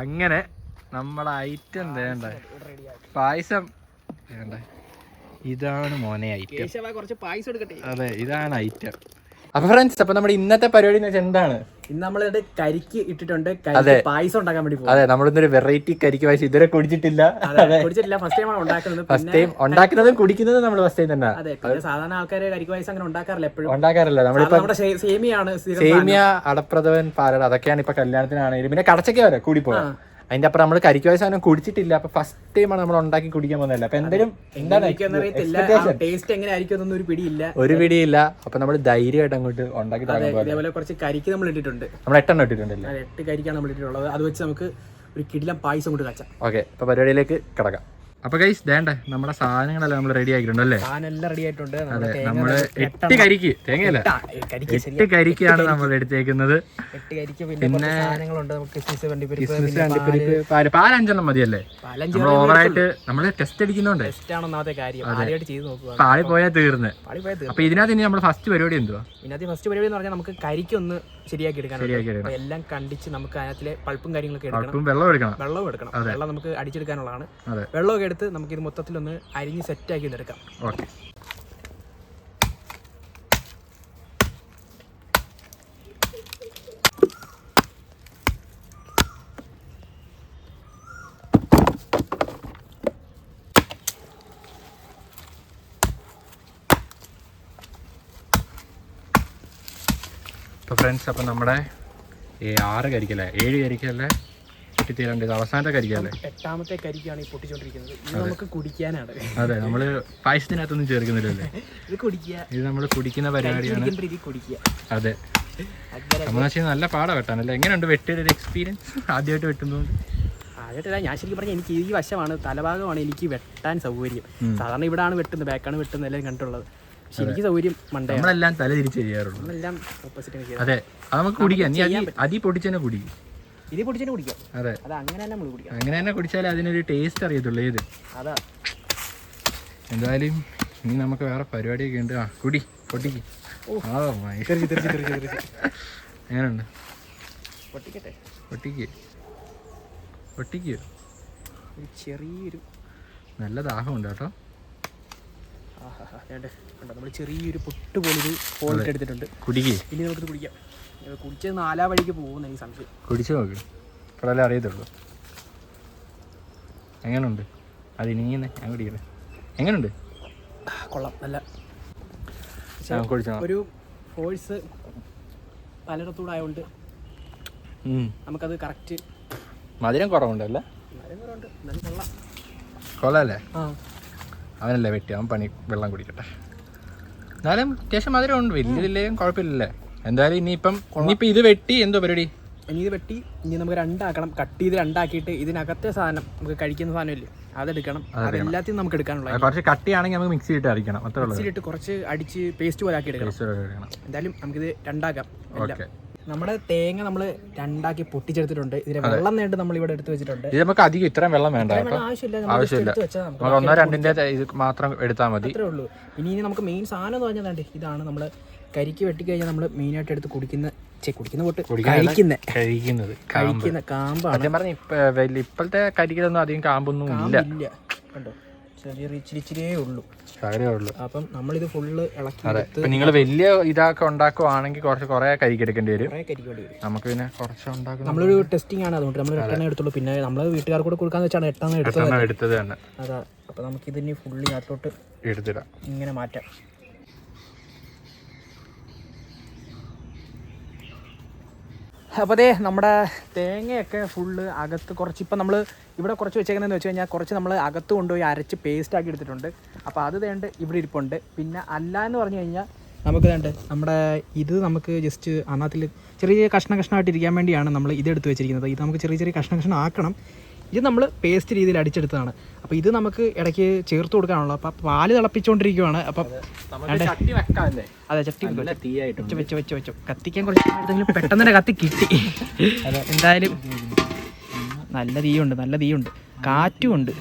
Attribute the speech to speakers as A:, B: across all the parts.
A: അങ്ങനെ നമ്മുടെ ഐറ്റം വേണ്ട പായസം വേണ്ട. ഇതാണ് മോനെ ഐറ്റം. അതെ, ഇതാണ് ഐറ്റം. അപ്പൊ ഫ്രണ്ട്സ്, അപ്പൊ നമ്മുടെ ഇന്നത്തെ പരിപാടി എന്ന് വെച്ചാൽ എന്താണ്?
B: ഇന്ന് നമ്മളിത് കരിക്ക് ഇട്ടിട്ടുണ്ട്, പായസം ഉണ്ടാക്കാൻ വേണ്ടി.
A: അതെ, നമ്മളിന്നൊരു വെറൈറ്റി കരിക്ക് പായസം ഇതുവരെ കുടിച്ചിട്ടില്ല.
B: ഫസ്റ്റ് ടൈം ഉണ്ടാക്കുന്നത്.
A: ഫസ്റ്റ് ടൈം ഉണ്ടാക്കുന്നതും കുടിക്കുന്നതും നമ്മൾ ഫസ്റ്റ് ടൈം തന്നെ.
B: അതെ, സാധാരണ ആൾക്കാര് കരിക്ക് പായസം അങ്ങനെ ഉണ്ടാക്കാറില്ല, എപ്പോഴും
A: ഉണ്ടാക്കാറില്ല. നമ്മളിപ്പോ സേമിയ, അടപ്രഥമൻ, പാലട, അതൊക്കെയാണ് ഇപ്പൊ കല്യാണത്തിനാണെങ്കിലും പിന്നെ കടച്ചൊക്കെ വരെ കൂടിപ്പോയാ. അതിന്റെ അപ്പുറം നമ്മൾ കരിക്ക് പായസം കുടിച്ചിട്ടില്ല. അപ്പൊ ഫസ്റ്റ് ടൈമാണ് നമ്മൾ ഉണ്ടാക്കി കുടിക്കാൻ പോകുന്നില്ല. അപ്പൊ എന്തായാലും ഒരു പിടിയില്ല. അപ്പൊ നമ്മൾ ധൈര്യമായിട്ട് അങ്ങോട്ട് ഉണ്ടാക്കി.
B: ഇതേപോലെ കുറച്ച് കരിക്ക് നമ്മൾ ഇട്ടിട്ടുണ്ട്.
A: നമ്മൾ 8 എണ്ണം ഇട്ടിട്ടുണ്ടല്ലേ?
B: 8 കരിക്കാണ് നമ്മൾ ഇട്ടിട്ടുള്ളത്. അത് വെച്ച് നമുക്ക് ഒരു കിടിലം പായസം കൊണ്ട് കാച്ചാം.
A: ഓക്കെ, അപ്പൊ പരിപാടിയിലേക്ക് കിടക്കാം. അപ്പൊ ഗൈസ് വേണ്ടേ, നമ്മുടെ സാധനങ്ങളെല്ലാം നമ്മൾ റെഡി ആക്കിയിട്ടുണ്ടല്ലേ?
B: സാധനം റെഡി ആയിട്ടുണ്ട്.
A: അതെ, നമ്മള് 8 കരിക്ക്, തേങ്ങയല്ല 8 കരിക്കാണ് നമ്മൾ എടുത്തേക്കുന്നത്. പിന്നെ പാൽ 5 എണ്ണം മതിയല്ലേ? നമ്മൾ ഓവറായിട്ട് നമ്മള് ടെസ്റ്റ് അടിക്കുന്നുണ്ട്. പാളി പോയാൽ തീർന്ന്. അപ്പൊ ഇതിനകത്ത് ഇനി നമ്മൾ ഫസ്റ്റ് പരിപാടി എന്തുവാ?
B: ഇതിനകത്ത് ഫസ്റ്റ് പരിപാടി എന്ന് പറഞ്ഞാൽ നമുക്ക് കരിക്ക് ഒന്ന് ശരിയാക്കി എടുക്കാൻ, എല്ലാം കണ്ടിച്ച് നമുക്ക് അതിനകത്തിലെ പൾപ്പും കാര്യങ്ങളൊക്കെ എടുക്കണം. വെള്ളം എടുക്കണം. വെള്ളം നമുക്ക് അടിച്ചെടുക്കാനുള്ളതാണ്. വെള്ളമൊക്കെ എടുത്ത് നമുക്ക് ഇത് മൊത്തത്തിലൊന്ന് അരിഞ്ഞ് സെറ്റാക്കി എടുക്കാം.
A: ഓക്കെ, അപ്പോൾ ഫ്രണ്ട്സ്, അപ്പം നമ്മുടെ 6 കരിക്കല്ലേ, 7 കരിക്കല്ലേ പൊട്ടിത്തീരണ്ട്. ഇത് അവസാനത്തെ കരിക്കല്ലേ?
B: 8ാമത്തെ കരിക്കാണ് ഈ പൊട്ടിച്ചോണ്ടിരിക്കുന്നത്. ഇത് നമുക്ക് കുടിക്കാനാണ്.
A: അതെ, നമ്മള് പായസത്തിനകത്തൊന്നും ചേർക്കുന്നില്ലല്ലേ? ഇത് നമ്മൾ കുടിക്കുന്ന പരിപാടിയാണ്. അതെ, നമ്മളെ നല്ല പാട വെട്ടാനല്ലേ? എങ്ങനെയുണ്ട് വെട്ടിയുടെ ഒരു എക്സ്പീരിയൻസ്? ആദ്യമായിട്ട് വെട്ടുന്നത്?
B: ആദ്യമായിട്ടല്ല, ഞാൻ ശരിക്കും പറഞ്ഞാൽ എനിക്ക് ഈ വശമാണ്, തലഭാഗമാണ് എനിക്ക് വെട്ടാൻ സൗകര്യം. സാധാരണ ഇവിടെയാണ് വെട്ടുന്നത്, ബാക്കാണ് വെട്ടുന്നത് എല്ലാം കണ്ടുള്ളത്. ശരിക്കും സൗകര്യം മണ്ടേ.
A: നമ്മളെല്ലാം തല തിരിച്ച് ചെയ്യാറുള്ളൂ.
B: നമ്മളെല്ലാം ഓപ്പോസിറ്റ്.
A: അതെ, അത് നമുക്ക് കുടിക്കാം. നീ അതി പൊടിച്ചെന്നെ കുടിക്കും.
B: ഇത് പൊടിച്ചെന്നെ കുടിക്കാം.
A: അതെ,
B: അത് അങ്ങനെ തന്നെ നമ്മൾ കുടിക്കാം.
A: അങ്ങനെ തന്നെ കുടിച്ചാലേ അതിനൊരു ടേസ്റ്റ് അറിയത്തുള്ളൂ. ഏത്
B: അതാ.
A: എന്തായാലും ഇനി നമുക്ക് വേറെ പരിപാടിയൊക്കെ ഉണ്ട്. കുടി, പൊട്ടിക്ക്. എങ്ങനെയുണ്ട്?
B: പൊട്ടിക്കട്ടെ?
A: പൊട്ടിക്ക്.
B: ചെറിയൊരു
A: നല്ല ദാഹമുണ്ട് കേട്ടോ.
B: നമ്മൾ ചെറിയൊരു പൊട്ട് പോലൊരു ഹോളിട്ട് എടുത്തിട്ടുണ്ട്.
A: കുടിക്കേ.
B: ഇനി നമുക്കിത് കുടിക്കാം. കുടിച്ചത് 4 വഴിക്ക് പോകുന്ന എനിക്ക് സംശയം.
A: കുടിച്ചു നോക്ക്, ഇപ്പോഴല്ലേ അറിയത്തുള്ളൂ. എങ്ങനെയുണ്ട്? അത് ഇനി ഞാൻ കുടിക്കട്ടെ. എങ്ങനെയുണ്ട്?
B: കൊള്ളാം, നല്ല ഒരു ഫോഴ്സ് പലയിടത്തൂടായതുകൊണ്ട് നമുക്കത് കറക്റ്റ്.
A: മധുരം കുറവുണ്ടല്ലേ?
B: മധുരം കുറവുണ്ട്, എന്നാലും കൊള്ളാം.
A: കൊള്ളാല്ലേ? അവനല്ലേ വെട്ടി, അവൻ പണി വെള്ളം കുടിക്കട്ടെ. എന്നാലും അത്യാവശ്യം മധുരം ഉണ്ട്, വലിയതില്ലേലും കുഴപ്പമില്ലല്ലേ? എന്തായാലും ഇനിയിപ്പം ഇത് വെട്ടി എന്തോ പരിപാടി?
B: ഇനി നമുക്ക് 2 ആക്കണം. കട്ട് ചെയ്ത് 2 ആക്കിയിട്ട് ഇതിനകത്തെ സാധനം നമുക്ക് കഴിക്കുന്ന സാധനമില്ലേ അതെടുക്കണം. അതെല്ലാத்தைയും നമുക്ക് എടുക്കാനുള്ള
A: കുറച്ച് കട്ടിയാണെങ്കിൽ നമുക്ക് മിക്സി ഇട്ട് അരിക്കണം.
B: മിക്സിയിലിട്ട് കുറച്ച് അടിച്ച് പേസ്റ്റ് പോലെ ആക്കി എടുക്കണം. എന്തായാലും നമുക്കിത് 2 ആക്കാം. നമ്മുടെ തേങ്ങ നമ്മൾ 2 ആക്കി പൊട്ടിച്ചെടുത്തിട്ടുണ്ട്. ഇതിന്റെ വെള്ളം നേരിട്ട് നമ്മൾ ഇവിടെ എടുത്ത് വെച്ചിട്ടുണ്ട്.
A: ഇത് നമുക്ക് അധികം ഇത്രയും വെള്ളം വേണ്ട, ആവശ്യമില്ല. 1-2 ഇത് മാത്രം എടുത്താൽ മതി.
B: അത്രേ ഉള്ളൂ. ഇനി നമുക്ക് മെയിൻ സാധനം എന്ന് പറഞ്ഞാൽ ഇതാണ്. നമ്മൾ കരിക്ക് വെട്ടിക്കഴിഞ്ഞാൽ നമ്മൾ മെയിനായിട്ട് എടുത്ത് കുടിക്കുന്ന കാമ്പാണ്.
A: ഇപ്പോഴത്തെ കരിക്കിലൊന്നും അധികം കാമ്പൊന്നും ഇല്ല.
B: കണ്ടോ, ഇച്ചിരിയേ ഉള്ളൂ. അപ്പം നമ്മളിത് ഫുള്ള്
A: ഇളക്കി. നിങ്ങൾ വലിയ ഇതൊക്കെ ഉണ്ടാക്കുവാണെങ്കിൽ കുറെ കരിക്ക് എടുക്കേണ്ടി വരും. നമുക്ക് പിന്നെ കുറച്ച് ഉണ്ടാക്കും.
B: നമ്മളൊരു ടെസ്റ്റിംഗ് ആണ്, അതുകൊണ്ട് നമ്മൾ 8 എടുത്തുള്ളൂ. പിന്നെ നമ്മൾ വീട്ടുകാർക്ക് കൂടെ കൊടുക്കാന്ന് വെച്ചാണ് 8
A: എടുത്തത് തന്നെ.
B: അതാ, അപ്പൊ നമുക്ക് ഇതിന് ഫുള്ളി അതിലോട്ട്
A: എടുത്തിടാം,
B: ഇങ്ങനെ മാറ്റാം. അപ്പോൾ അതേ നമ്മുടെ തേങ്ങയൊക്കെ ഫുള്ള് അകത്ത് കുറച്ച്, ഇപ്പം നമ്മൾ ഇവിടെ കുറച്ച് വെച്ചേക്കുന്നതെന്ന് വെച്ച് കഴിഞ്ഞാൽ കുറച്ച് നമ്മൾ അകത്ത് കൊണ്ടുപോയി അരച്ച് പേസ്റ്റാക്കി എടുത്തിട്ടുണ്ട്. അപ്പോൾ അത് വേണ്ട ഇവിടെ ഇരിപ്പുണ്ട്. പിന്നെ അല്ല എന്ന് പറഞ്ഞു കഴിഞ്ഞാൽ നമുക്ക് വേണ്ട നമ്മുടെ ഇത് നമുക്ക് ജസ്റ്റ് അതിനകത്തിൽ ചെറിയ കഷ്ണമായിട്ട് ഇരിക്കാൻ വേണ്ടിയാണ് നമ്മൾ ഇതെടുത്ത് വെച്ചിരിക്കുന്നത്. ഇത് നമുക്ക് ചെറിയ കഷ്ണം ആക്കണം. ഇത് നമ്മൾ പേസ്റ്റ് രീതിയിൽ അടിച്ചെടുത്തതാണ്. അപ്പോൾ ഇത് നമുക്ക് ഇടയ്ക്ക് ചേർത്ത് കൊടുക്കാനുള്ളൂ. അപ്പോൾ പാല് തിളപ്പിച്ചുകൊണ്ടിരിക്കുകയാണ്. അപ്പം അതെ, ചട്ടി വെച്ചു കത്തിക്കാൻ കുറച്ച് പെട്ടെന്ന് തന്നെ കത്തി കിട്ടി. എന്തായാലും നല്ല തീയുണ്ട്, കാറ്റും ഉണ്ട്.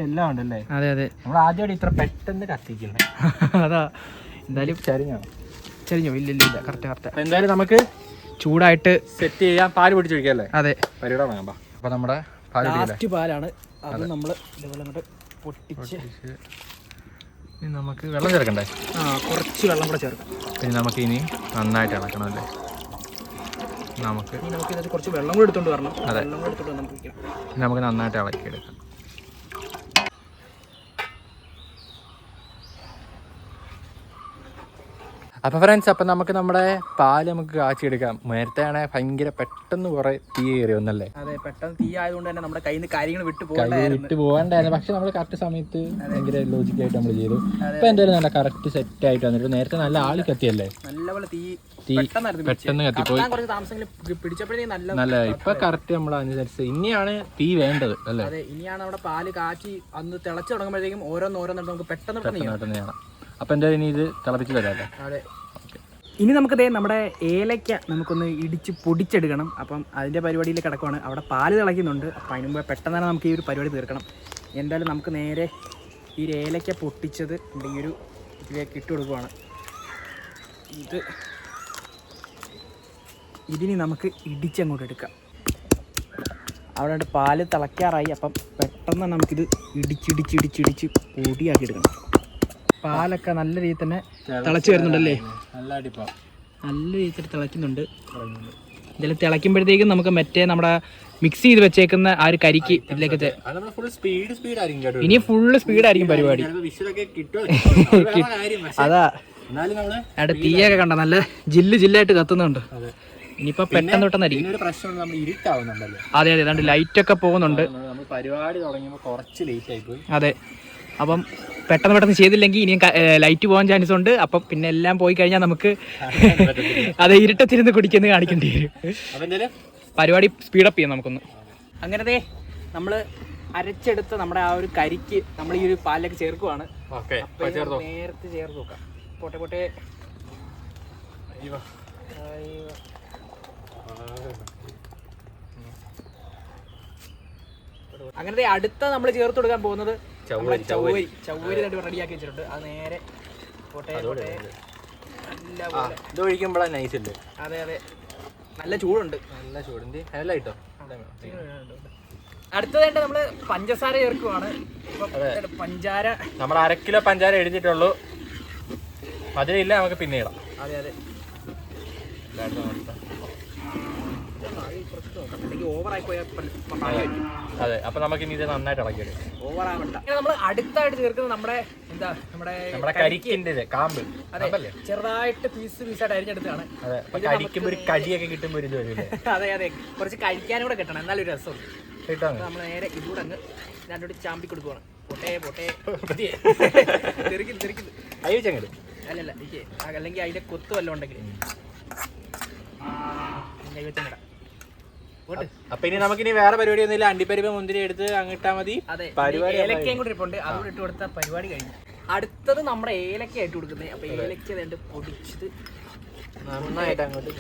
A: എല്ലാം ഉണ്ടല്ലേ?
B: അതെ,
A: നമ്മൾ ആദ്യമായിട്ട് ഇത്ര പെട്ടെന്ന് കത്തിക്കുന്നത്.
B: അതാ. എന്തായാലും വലിച്ചറിഞ്ഞോ? ഇല്ല കറക്റ്റ്.
A: എന്തായാലും നമുക്ക്
B: ചൂടായിട്ട്
A: സെറ്റ് ചെയ്യാൻ പാല് പൊടിച്ചൊഴിക്കാം അല്ലേ?
B: അതെ,
A: പരിപാടി വേണ്ട. അപ്പൊ നമ്മുടെ
B: ലാസ്റ്റ് പാലാണ് അത് നമ്മൾ ഇതുപോലെ അങ്ങോട്ട് പൊട്ടിച്ച്
A: നമുക്ക് വെള്ളം ചേർക്കണ്ടേ?
B: കുറച്ച് വെള്ളം കൂടെ ചേർക്കാം.
A: പിന്നെ നമുക്ക് ഇനി നന്നായിട്ട് ഇളക്കണം അല്ലേ? നമുക്ക്
B: ഇതിനകത്ത് കുറച്ച് വെള്ളം കൂടെ എടുത്തോണ്ട് വരണം. വെള്ളം കൂടെ എടുത്തോണ്ട്
A: നമുക്ക് നന്നായിട്ട് ഇളക്കിയെടുക്കാം. അപ്പോൾ ഫ്രണ്ട്സ്, അപ്പം നമുക്ക് നമ്മുടെ പാല് നമുക്ക് കാച്ചിയെടുക്കാം. നേരത്തെ ആണെങ്കിൽ ഭയങ്കര പെട്ടെന്ന് കുറെ തീ കയറി വന്നല്ലേ?
B: അതെ, പെട്ടെന്ന് തീ ആയതുകൊണ്ട് തന്നെ നമ്മുടെ കയ്യിൽ നിന്ന് കാര്യങ്ങൾ വിട്ടു
A: പോകാണ്ടായിരുന്നു. പക്ഷെ നമ്മൾ കറക്റ്റ് സമയത്ത് ഭയങ്കര ലോജിക്കായിട്ട് നമ്മൾ ചെയ്തു. ഇപ്പം എന്തായാലും നല്ല കറക്റ്റ് സെറ്റ് ആയിട്ട് വന്നിട്ട്. നേരത്തെ നല്ല ആളി കത്തിയല്ലേ?
B: നല്ലപോലെ തീ
A: പെട്ടെന്ന് കത്തിപ്പോയി. നല്ല ഇപ്പൊ കറക്റ്റ് നമ്മൾ അനുസരിച്ച് ഇനിയാണ് തീ വേണ്ടത് അല്ലേ?
B: അതെ, ഇനിയാണ് നമ്മുടെ പാല് കാച്ചി അന്ന് തിളച്ചു തുടങ്ങുമ്പോഴത്തേക്കും ഓരോന്നോരോന്നിട്ട് നമുക്ക് പെട്ടെന്ന്
A: ചെയ്യണം. അപ്പൊ എന്തായാലും ഇനി ഇത് തിളപ്പിച്ച് തരാം.
B: അതെ, ഇനി നമുക്കതേ നമ്മുടെ ഏലക്ക നമുക്കൊന്ന് ഇടിച്ച് പൊടിച്ചെടുക്കണം. അപ്പം അതിൻ്റെ പരിപാടിയിൽ കിടക്കുവാണ്. അവിടെ പാല് തിളയ്ക്കുന്നുണ്ട്. അപ്പം അതിന് മുമ്പ് പെട്ടെന്ന് തന്നെ നമുക്ക് ഈ ഒരു പരിപാടി തീർക്കണം. എന്തായാലും നമുക്ക് നേരെ ഈ ഏലക്ക പൊട്ടിച്ചത് ഈ ഒരു ഇതിലേക്ക് ഇട്ട് കൊടുക്കുവാണ്. ഇതിനി നമുക്ക് ഇടിച്ചങ്ങോട്ട് എടുക്കാം. അവിടെ പാല് തിളയ്ക്കാറായി. അപ്പം പെട്ടെന്ന് നമുക്കിത് ഇടിച്ചിടിച്ചിടിച്ചിടിച്ച് പൊടിയാക്കി എടുക്കണം. പാലൊക്കെ നല്ല രീതിയിൽ തന്നെ തിളച്ച് വരുന്നുണ്ടല്ലേ? നല്ല രീതിയിൽ തിളയ്ക്കുന്നുണ്ട്. ഇതിൽ തിളയ്ക്കുമ്പോഴത്തേക്കും നമുക്ക് മറ്റേ നമ്മുടെ മിക്സ് ചെയ്ത് വെച്ചേക്കുന്ന ആ ഒരു കരിക്ക് ഇതിലേക്ക് ഇനി ഫുള്ള് സ്പീഡായിരിക്കും പരിപാടി. അതാ അവിടെ തീയൊക്കെ കണ്ട നല്ല ജില്ലായിട്ട് കത്തുന്നുണ്ട്. ഇനിയിപ്പോ പെട്ടെന്ന് പെട്ടെന്നായിരിക്കും. അതെ, ഏതാണ്ട് ലൈറ്റൊക്കെ പോകുന്നുണ്ട്. അതെ, അപ്പം പെട്ടെന്ന് ചെയ്തില്ലെങ്കിൽ ഇനിയും ലൈറ്റ് പോകാൻ ചാൻസ് ഉണ്ട്. അപ്പം പിന്നെ എല്ലാം പോയി കഴിഞ്ഞാൽ നമുക്ക് അത് ഇരുട്ടത്തിരുന്ന് കുടിക്കുന്ന കാണിക്കേണ്ടി വരും. പരിപാടി സ്പീഡപ്പ് ചെയ്യാം നമുക്കൊന്ന്. അങ്ങനത്തെ നമ്മൾ അരച്ചെടുത്ത നമ്മുടെ ആ ഒരു കരിക്ക് നമ്മൾ ഈ ഒരു പാലിലേക്ക് ചേർക്കുവാണ്. നേരത്തെ ചേർത്ത് നോക്കാം. പോട്ടെ അങ്ങനത്തെ അടുത്ത നമ്മൾ ചേർത്ത് കൊടുക്കാൻ പോകുന്നത് ചവ്വരി റെഡിയാക്കി വെച്ചിട്ടുണ്ട്. അത് നേരെ അതെ, നല്ല ചൂടുണ്ട്. അടുത്തതായിട്ട് നമ്മള് പഞ്ചസാര ചേർക്കുവാണ്. പഞ്ചാര
A: നമ്മൾ 1/2 കിലോ പഞ്ചാര എടുത്തിട്ടുള്ളൂ. അതിലില്ല, നമുക്ക് പിന്നെ ഇടാം.
B: അതെ,
A: അതെ. അപ്പൊ നമുക്ക് ഇനി ഇത് നന്നായിട്ട് ഇളക്കിയെടുക്കാം.
B: ഓവറാവണ്ട. നമ്മൾ അടുത്തായിട്ട് ചേർക്കുന്നത് നമ്മുടെ
A: കരിക്കിന്റെ കാമ്പ്.
B: അതെ, ചെറുതായിട്ട് പീസായിട്ട് അരിഞ്ഞെടുത്താണ്.
A: കരിക്കുമ്പോ ഒരു കടിയൊക്കെ കിട്ടുമ്പോ ഒരു ഇത് വരില്ലേ?
B: അതെ, കുറച്ച് കഴിക്കാനും കൂടെ കിട്ടണം, എന്നാലും ഒരു രസം. നമ്മൾ നേരെ ഇതുകൂടെ അങ്ങ് രണ്ടോട് ചാമ്പി കൊടുക്കുവാണ്. പൊട്ടേ അല്ലല്ല, അല്ലെങ്കിൽ അതിന്റെ കൊത്ത് വല്ലതും ഉണ്ടെങ്കിൽ
A: അപ്പൊ ഇനി നമുക്കിനി വേറെ പരിപാടി ഒന്നുമില്ല. അണ്ടിപ്പരിപ്പ് മുന്തിരി എടുത്ത് അങ്ങിട്ടാ മതി.
B: പരിപാടി ഏലക്കയും കൂടി ഇരിപ്പുണ്ട്. അതുകൂടി ഇട്ട് കൊടുത്ത പരിപാടി കഴിഞ്ഞു. അടുത്തത് നമ്മുടെ ഏലക്ക ആയിട്ട് കൊടുക്കുന്നത്. അപ്പൊ ഏലക്ക രണ്ട് പൊടിച്ചത്
A: നന്നായിട്ട് അങ്ങോട്ട്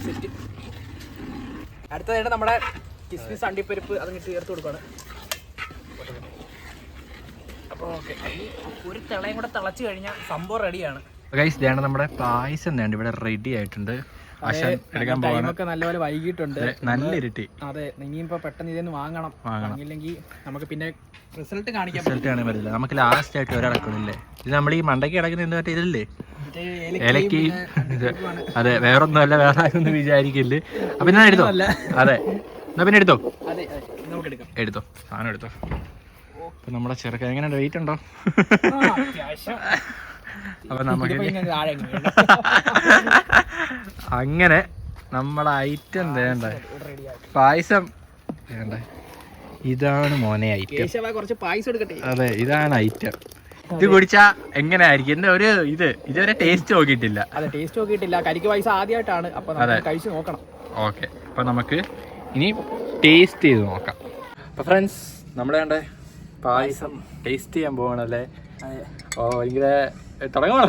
B: സെറ്റ്. അടുത്തതായിട്ട് നമ്മുടെ കിസ്മിസ് അണ്ടിപ്പരിപ്പ് അതങ്ങ് ചേർത്ത് കൊടുക്കുകയാണ്. അപ്പോൾ ഓക്കെ, ഒരു തിളയും കൂടെ തിളച്ച് കഴിഞ്ഞാൽ സംഭവം റെഡിയാണ്.
A: ഗൈസ്, ദേണ്ട നമ്മുടെ പായസം വേണ്ട ഇവിടെ റെഡി ആയിട്ടുണ്ട്.
B: ടൈമൊക്കെ നല്ലപോലെ വൈകിട്ടുണ്ട്.
A: നല്ല ഇരുട്ടി.
B: അതെ, ഇനിയിപ്പോ പെട്ടെന്ന് ഇതൊന്ന് വാങ്ങില്ലെങ്കിൽ നമുക്ക് പിന്നെ റിസൾട്ട് കാണിക്കാൻ
A: പറ്റില്ല. നമുക്ക് ലാസ്റ്റ് ആയിട്ട് ഒരടക്കണില്ലേ? ഇത് നമ്മൾ ഈ മണ്ടയ്ക്ക് കിടക്കുന്ന എന്താ പറ്റിയ ഇതല്ലേ? ഏലക്ക്. അതെ, വേറൊന്നുമല്ല, വേറെ ആരൊന്നും വിചാരിക്കില്ല. അപ്പൊ എന്നാ എടുത്തോ? അതെ, എന്നാ പിന്നെ എടുത്തോ. എടുത്തോ, സാധനം എടുത്തോ. അപ്പൊ നമ്മുടെ ചെറുക്ക എങ്ങനെ വെയിറ്റ് ഉണ്ടോ? അപ്പൊ നമുക്ക് അങ്ങനെ നമ്മുടെ ഐറ്റം വേണ്ട പായസം വേണ്ട. ഇതാണ് മോനെ ഐറ്റം.
B: കുറച്ച് പായസം എടുക്കട്ടെ.
A: അതെ, ഇതാണ് ഐറ്റം. ഇത് കുടിച്ചാ എങ്ങനെയായിരിക്കും? എന്റെ ഒരു ഇതുവരെ ടേസ്റ്റ് നോക്കിയിട്ടില്ല.
B: അതെ, ടേസ്റ്റ് നോക്കിയിട്ടില്ല. കരിക്ക് പായസം ആദ്യമായിട്ടാണ്. അപ്പൊ കഴിച്ച് നോക്കണം.
A: ഓക്കെ, അപ്പൊ നമുക്ക് ഇനി ടേസ്റ്റ് ചെയ്ത് നോക്കാം. അപ്പൊ ഫ്രണ്ട്സ്, നമ്മുടെ കണ്ടേ പായസം ടേസ്റ്റ് ചെയ്യാൻ പോകണല്ലേ? ഓ, ഭയങ്കര തുടങ്ങണോ?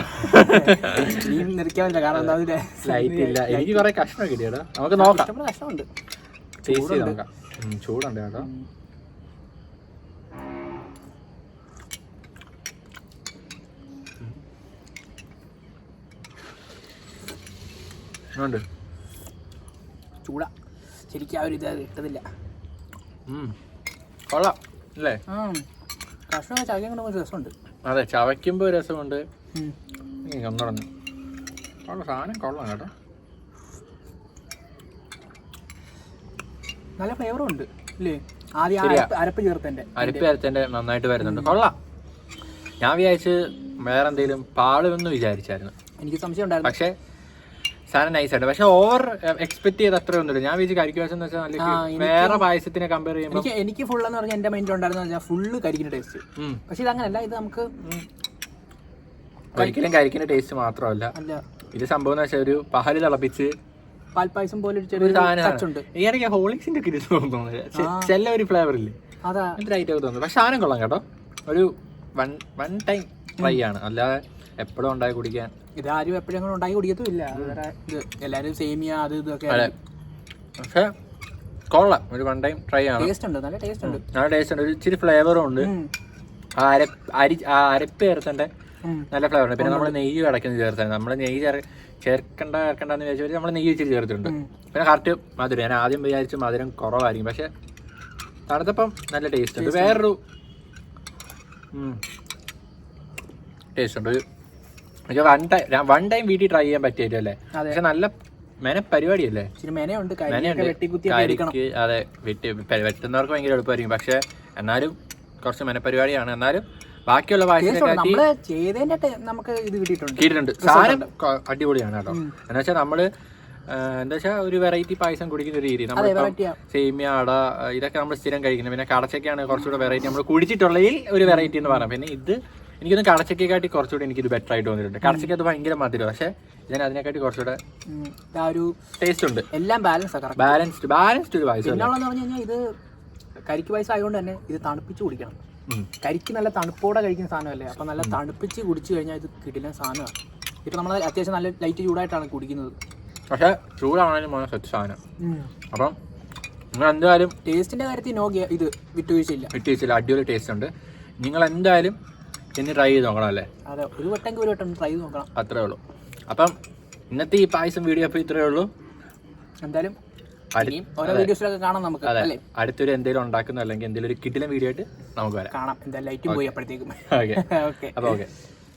A: ലൈറ്റ് ഇല്ല. എനിക്ക് കുറെ കഷ്ണം കിട്ടിയാ. നമുക്ക് നോക്കാം.
B: കഷ്ണമുണ്ട്,
A: ടേസ്റ്റ് ചെയ്ത് നോക്കാം. ചൂടുണ്ട് കേട്ടോ. ഉണ്ട്
B: ചൂടാ ശരിക്കും ആ ഒരു ഇത് കിട്ടുന്നില്ല.
A: കൊള്ളാം അല്ലേ?
B: കഷ്ണം ചാകിയും കൊണ്ട് രസമുണ്ട്.
A: അതെ, ചവയ്ക്കുമ്പോൾ രസമുണ്ട്. ഒന്നുടന്ന് കൊള്ളാം, സാധനം കൊള്ളാം കേട്ടോ.
B: നല്ല ഫ്ലേവറും ഉണ്ട് അല്ലേ? ആദ്യം അരപ്പ് ചേർത്തതിന്റെ
A: നന്നായിട്ട് വരുന്നുണ്ട്. കൊള്ളാം. ഞാൻ വിചാരിച്ച് വേറെ എന്തെങ്കിലും പാളുമെന്ന് വിചാരിച്ചായിരുന്നു,
B: എനിക്ക് സംശയം ഉണ്ടായിരുന്നു.
A: പക്ഷേ സാധനം നൈസായിട്ട്. പക്ഷെ ഓവർ എക്സ്പെക്ട് ചെയ്ത് അത്ര ഒന്നുമില്ല. ഞാൻ വിചാരിച്ചു കരിക്കുവാസം എന്ന് വെച്ചാൽ നല്ല വേറെ പായസത്തിനെ കമ്പയർ ചെയ്യുമ്പോൾ
B: എനിക്ക് ഫുൾ എന്ന് പറഞ്ഞാൽ എന്റെ മൈൻഡിൽ ഉണ്ടായിരുന്നു ഫുള്ള് കരിക്കിന്റെ ടേസ്റ്റ്. പക്ഷെ ഇത് അങ്ങനല്ല, ഇത് നമുക്ക്
A: ഒരിക്കലും കരിക്കിന്റെ ടേസ്റ്റ് മാത്രമല്ല. ഇത് സംഭവം എന്ന് വെച്ചാൽ ഒരു പാല് തിളപ്പിച്ച്
B: പാൽപ്പായസം പോലെ ഒരു സാധനം.
A: ഈ ഇടയ്ക്ക് ഹോളിക്സിന്റെ ഒക്കെ ഇത് തോന്നുന്നില്ല, ചെല്ല ഒരു ഫ്ലേവർ ഇല്ലേ, ഇത്ര ഐറ്റം ഒക്കെ തോന്നുന്നു. പക്ഷെ സാധനം കൊള്ളാം കേട്ടോ. ഒരു വൺ ടൈം ട്രൈ ആണ്, അല്ലാതെ എപ്പോഴും ഉണ്ടാക്കി കുടിക്കാൻ.
B: ഇതാരും എപ്പോഴും ഉണ്ടാക്കി കുടിക്കത്തുമില്ല. എല്ലാരും സേമിയ അത് ഇതൊക്കെ.
A: പക്ഷെ കൊള്ളാം, ഒരു വൺ ടൈം ട്രൈ ആണ്.
B: നല്ല ടേസ്റ്റ്
A: ഉണ്ട്. ഒരു ഇച്ചിരി ഫ്ലേവറും ഉണ്ട്. അരപ്പ് ചേർത്തന്റെ നല്ല ഫ്ലേവർ ഉണ്ട്. പിന്നെ നമ്മൾ നെയ്യ് അടയ്ക്കുന്നത് ചേർത്തത്. നമ്മൾ നെയ്യ് ചേർക്കണ്ടെന്ന് വിചാരിച്ചാൽ നമ്മൾ നെയ്യ് ഇച്ചിരി ചേർത്തിട്ടുണ്ട്. പിന്നെ കറക്റ്റ് മധുരം. ഞാൻ ആദ്യം വിചാരിച്ചു മധുരം കുറവായിരിക്കും, പക്ഷെ തണുത്തപ്പം നല്ല ടേസ്റ്റ് ഉണ്ട്. വേറൊരു ടേസ്റ്റ് ഉണ്ട്. വൺ ടൈം വീട്ടിൽ ട്രൈ ചെയ്യാൻ പറ്റിയല്ലേ? പക്ഷെ നല്ല പരിപാടിയല്ലേ? അതെ, വെട്ടുന്നവർക്ക് ഭയങ്കര എളുപ്പമായിരിക്കും, പക്ഷെ എന്നാലും കുറച്ച് മെനപ്പരിപാടിയാണ്. എന്നാലും ബാക്കിയുള്ള കിട്ടിയിട്ടുണ്ട്. സാധനം അടിപൊളിയാണ് കേട്ടോ. എന്ന് വെച്ചാൽ നമ്മള് എന്താ വെച്ചാൽ ഒരു വെറൈറ്റി പായസം കുടിക്കുന്ന ഒരു രീതി. നമ്മൾ സേമിയ, അട ഇതൊക്കെ നമ്മൾ സ്ഥിരം കഴിക്കുന്നത്. പിന്നെ കടച്ചക്കയാണ് കുറച്ചുകൂടെ വെറൈറ്റി നമ്മൾ കുടിച്ചിട്ടുള്ളതിൽ ഒരു വെറൈറ്റി എന്ന് പറയാം. പിന്നെ ഇത് എനിക്കൊന്ന് കടച്ചക്കാട്ടി കുറച്ചുകൂടി എനിക്കിത് ബെറ്റർ ആയിട്ട് തോന്നിയിട്ടുണ്ട്. കടച്ചക്ക അത് ഭയങ്കര മധുരം, പക്ഷെ ഇതിന് അതിനെക്കാട്ടി കുറച്ചുകൂടെ ഒരു ടേസ്റ്റ് ഉണ്ട്. എല്ലാം ബാലൻസ്ഡ് ഒരു പായസം.
B: ഇത് കരിക്ക് പായസം ആയതുകൊണ്ട് തന്നെ ഇത് തണുപ്പിച്ച് കുടിക്കണം. കരിക്ക് നല്ല തണുപ്പോടെ കഴിക്കുന്ന സാധനമല്ലേ, അപ്പൊ നല്ല തണുപ്പിച്ച് കുടിച്ചു കഴിഞ്ഞാൽ ഇത് കിടിലൻ സാധനമാണ്. ഇപ്പൊ നമ്മൾ അത്യാവശ്യം നല്ല ലൈറ്റ് ചൂടായിട്ടാണ് കുടിക്കുന്നത്,
A: പക്ഷെ ചൂടാണെങ്കിലും സെറ്റ് സാധനം. അപ്പം നിങ്ങൾ എന്തായാലും
B: ടേസ്റ്റിന്റെ കാര്യത്തിൽ ഇത് വിട്ടുവീഴ്ചയില്ല.
A: അടിപൊളി ടേസ്റ്റ് ഉണ്ട്. നിങ്ങൾ എന്തായാലും ഇനി ട്രൈ ചെയ്ത് നോക്കണം അല്ലേ?
B: അതെ, ഒരു വട്ടം ട്രൈ ചെയ്ത് നോക്കണം,
A: അത്രേ ഉള്ളൂ. അപ്പം ഇന്നത്തെ ഈ പായസം വീഡിയോ അപ്പോൾ ഇത്രയേ ഉള്ളൂ.
B: എന്തായാലും ഓരോ വീഡിയോസിലൊക്കെ കാണാം നമുക്ക്.
A: അതെ, അടുത്തൊരു എന്തെങ്കിലും ഉണ്ടാക്കുന്ന അല്ലെങ്കിൽ എന്തെങ്കിലും ഒരു കിടിലൻ വീഡിയോ ആയിട്ട് നമുക്ക് വരാം.
B: കാണാം. എന്തായാലും ലൈറ്റും പോയി അപ്പോഴത്തേക്കും.
A: ഓക്കെ. അപ്പോൾ ഓക്കെ.